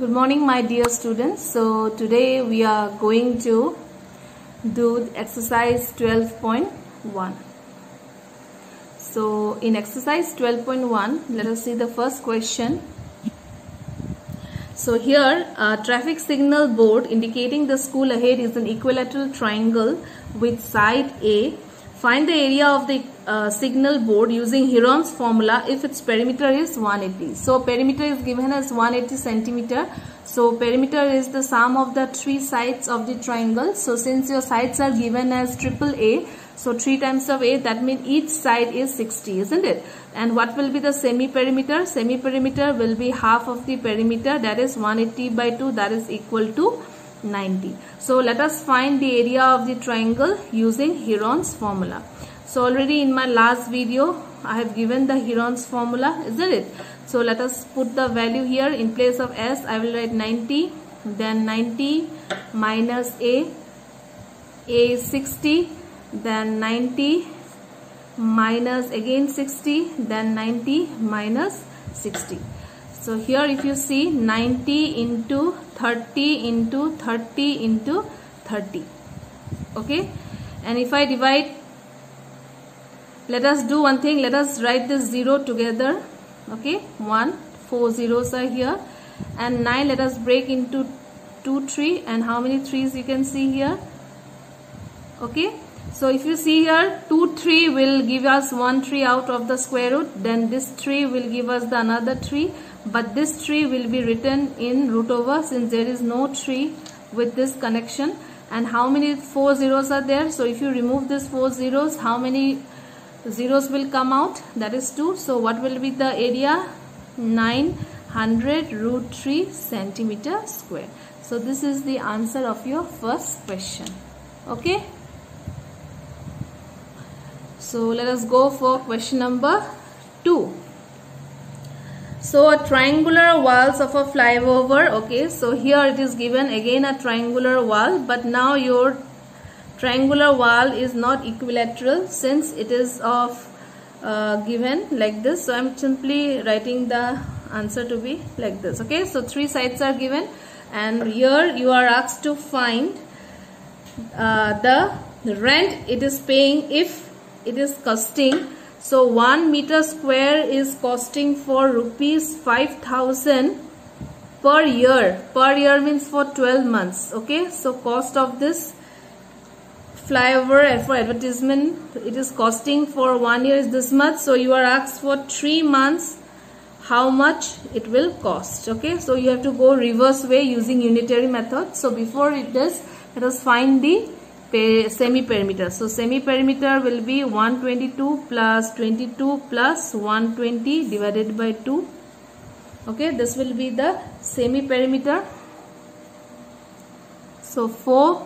Good morning, my dear students. So today we are going to do exercise 12.1. So in exercise 12.1, let us see the first question. So here a traffic signal board indicating the school ahead is an equilateral triangle with side A. Find the area of the signal board using Heron's formula if its perimeter is 180. So perimeter is given as 180 centimeter. So perimeter is the sum of the three sides of the triangle. So since your sides are given as triple A, so 3 times of A, that means each side is 60, isn't it? And what will be the semi-perimeter? Semi-perimeter will be half of the perimeter, that is 180 by 2, that is equal to 90. So let us find the area of the triangle using Heron's formula. So already in my last video I have given the Heron's formula, isn't it? So let us put the value here. In place of S I will write 90, then 90 minus A is 60, then 90 minus again 60, then 90 minus 60. So here if you see 90 into 30 into 30 into 30. Okay. And if I divide, let us do one thing. Let us write this 0 together. Okay. 1, 4 zeros are here. And 9 let us break into 2, 3. And how many 3s you can see here? Okay. So if you see here 2, 3 will give us 1 3 out of the square root. Then this 3 will give us the another 3. But this 3 will be written in root over since there is no 3 with this connection. And how many 4 zeros are there? So if you remove this 4 zeros, how many zeros will come out? That is 2. So what will be the area? 900 root 3 centimeter square. So this is the answer of your first question. Okay. So let us go for question number 2. So a triangular walls of a flyover. Okay, so here it is given again a triangular wall, but now your triangular wall is not equilateral since it is of given like this. So I am simply writing the answer to be like this. Okay, so 3 sides are given and here you are asked to find the rent it is paying if it is costing. So 1 meter square is costing for rupees 5,000 per year. Per year means for 12 months. Okay, so cost of this flyover for advertisement, it is costing for 1 year is this much. So you are asked for 3 months how much it will cost. Okay, so you have to go reverse way using unitary method. So before it does, let us find the semi-perimeter. So semi-perimeter will be 122 plus 22 plus 120 divided by 2. Okay, this will be the semi-perimeter. So 4,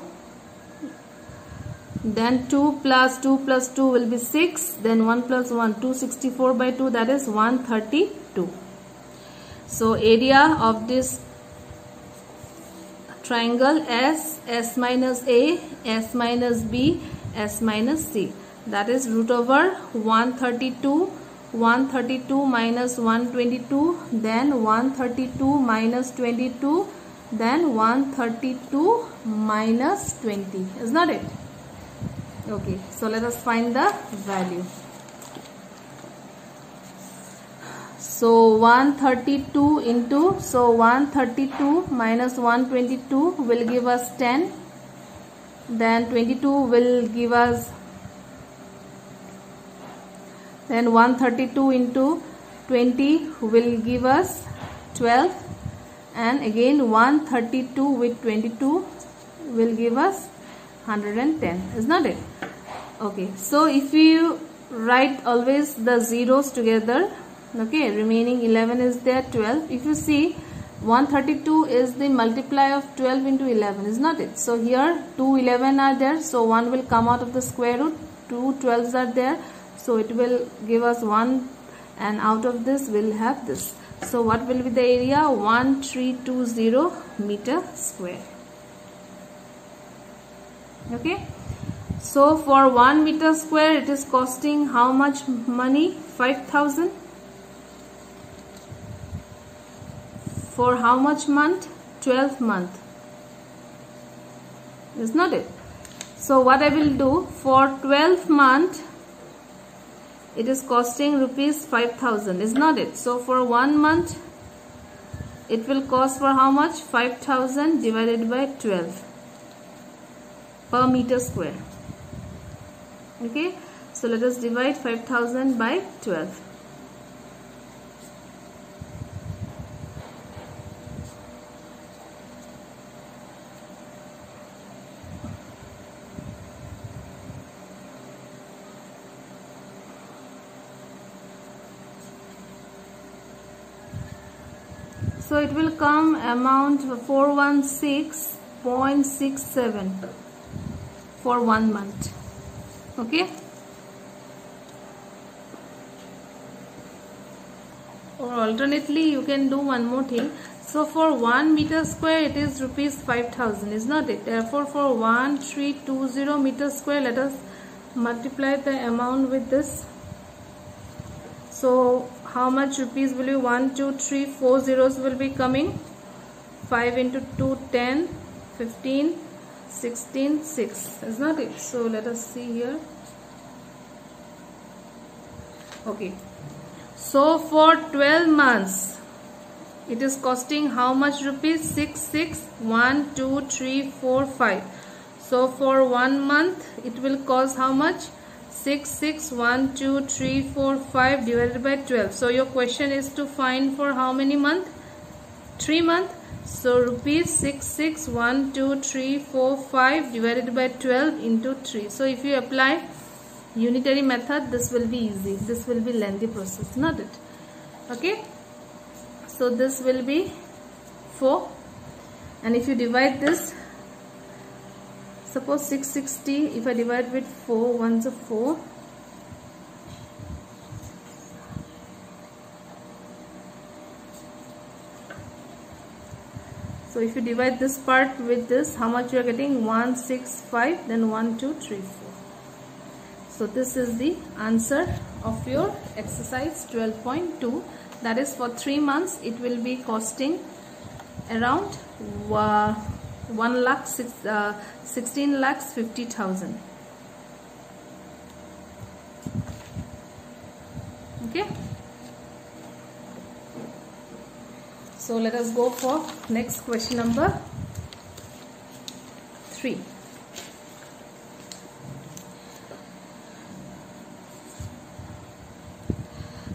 then 2 plus 2 plus 2 will be 6, then 1 plus 1, 264 by 2, that is 132. So area of this triangle S minus A, S minus B, S minus C, that is root over 132, 132 minus 122, then 132 minus 22, then 132 minus 20, is not it? Okay, so let us find the value. So 132 into, so 132 minus 122 will give us 10. Then 22 will give us, then 132 into 20 will give us 12. And again 132 with 22 will give us 110, is not it? Okay, so if you write always the zeros together, okay, remaining 11 is there, 12. If you see 132 is the multiply of 12 into 11, is not it? So here 2 11 are there, so 1 will come out of the square root, 2 12s are there, so it will give us 1 and out of this we'll have this. So what will be the area? 1320 meter square. Okay, so for 1 meter square it is costing how much money? 5,000. for how much month? 12th month, is not it? So what I will do, for 12th month it is costing rupees 5,000, is not it? So for 1 month it will cost for how much? 5,000 divided by 12 per meter square. Okay, so let us divide 5,000 by 12. So it will come amount 416.67 for 1 month. Okay. Or alternately you can do one more thing. So for 1 meter square it is rupees 5,000, is not it? Therefore for 1320 meter square, let us multiply the amount with this. So how much rupees will be? 1, 2, 3, 4 zeros will be coming. 5 into 2, 10, 15, 16, 6, is not it? So let us see here. Okay, so for 12 months it is costing how much rupees? 6, 6, 1, 2, 3, 4, 5. So for 1 month it will cost how much? 6, 6, 1, 2, 3, 4, 5 divided by 12. So your question is to find for how many month? 3 month. So rupees 6, 6, 1, 2, 3, 4, 5 divided by 12 into 3. So if you apply unitary method, this will be easy. This will be lengthy process, not it? Okay. So this will be 4. And if you divide this, suppose 660, if I divide with 4, 1's a 4. So if you divide this part with this, how much you are getting? 1, 6, 5, then 1, 2, 3, 4. So this is the answer of your exercise 12.2. That is for 3 months it will be costing around 16,50,000. Okay. So let us go for next question number 3.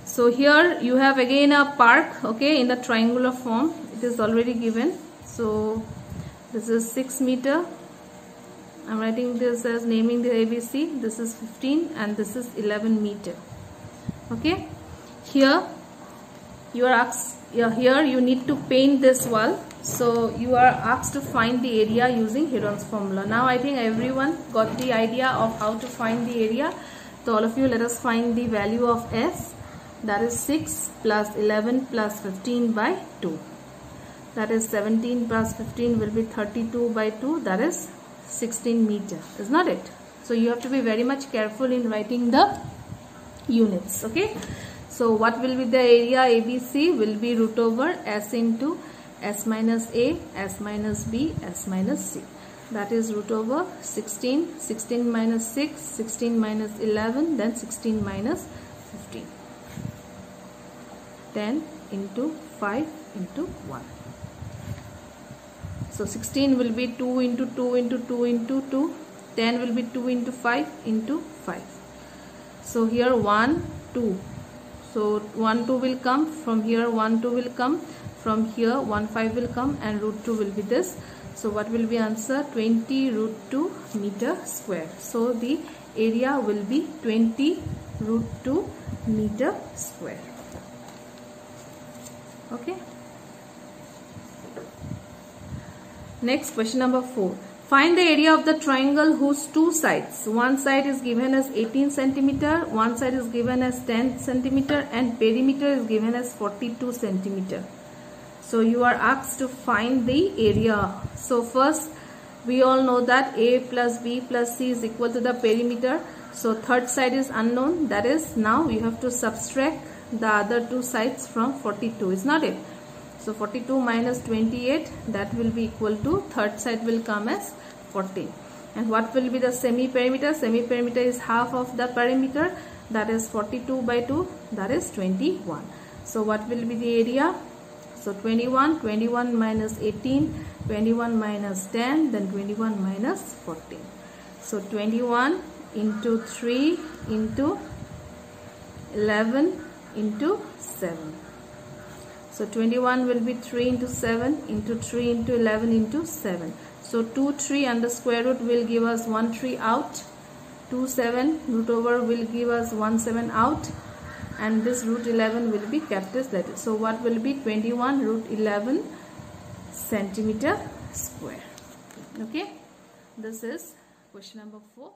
So here you have again a park, okay, in the triangular form. It is already given. So this is 6 meter. I'm writing this as naming the ABC. This is 15 and this is 11 meter. Okay. Here you are asked. Here you need to paint this wall. So you are asked to find the area using Heron's formula. Now I think everyone got the idea of how to find the area. So all of you, let us find the value of S. That is 6 plus 11 plus 15 by 2. That is 17 plus 15 will be 32 by 2. That is 16 meter. Is not it? So you have to be very much careful in writing the units. Okay. So what will be the area ABC? Will be root over S into S minus A, S minus B, S minus C. That is root over 16, 16 minus 6, 16 minus 11, then 16 minus 15. 10 into 5 into 1. So 16 will be 2 into 2 into 2 into 2. 10 will be 2 into 5 into 5. So here 1, 2. So 1, 2 will come. From here 1, 2 will come. From here 1, 5 will come. And root 2 will be this. So what will be answer? 20 root 2 meter square. So the area will be 20 root 2 meter square. Okay. Next, question number 4. Find the area of the triangle whose two sides. One side is given as 18 centimeter, one side is given as 10 centimeter, and perimeter is given as 42 centimeter. So you are asked to find the area. So first, we all know that A plus B plus C is equal to the perimeter. So third side is unknown. That is, now you have to subtract the other two sides from 42. Is not it? So 42 minus 28, that will be equal to, third side will come as 14. And what will be the semi-perimeter? Semi-perimeter is half of the perimeter, that is 42 by 2, that is 21. So what will be the area? So 21, 21 minus 18, 21 minus 10, then 21 minus 14. So 21 into 3 into 11 into 7. So 21 will be 3 into 7 into 3 into 11 into 7. So 2 3 and the square root will give us 1 3 out. 2 7 root over will give us 1 7 out. And this root 11 will be kept as that. So what will be 21 root 11 centimeter square. Okay. This is question number 4.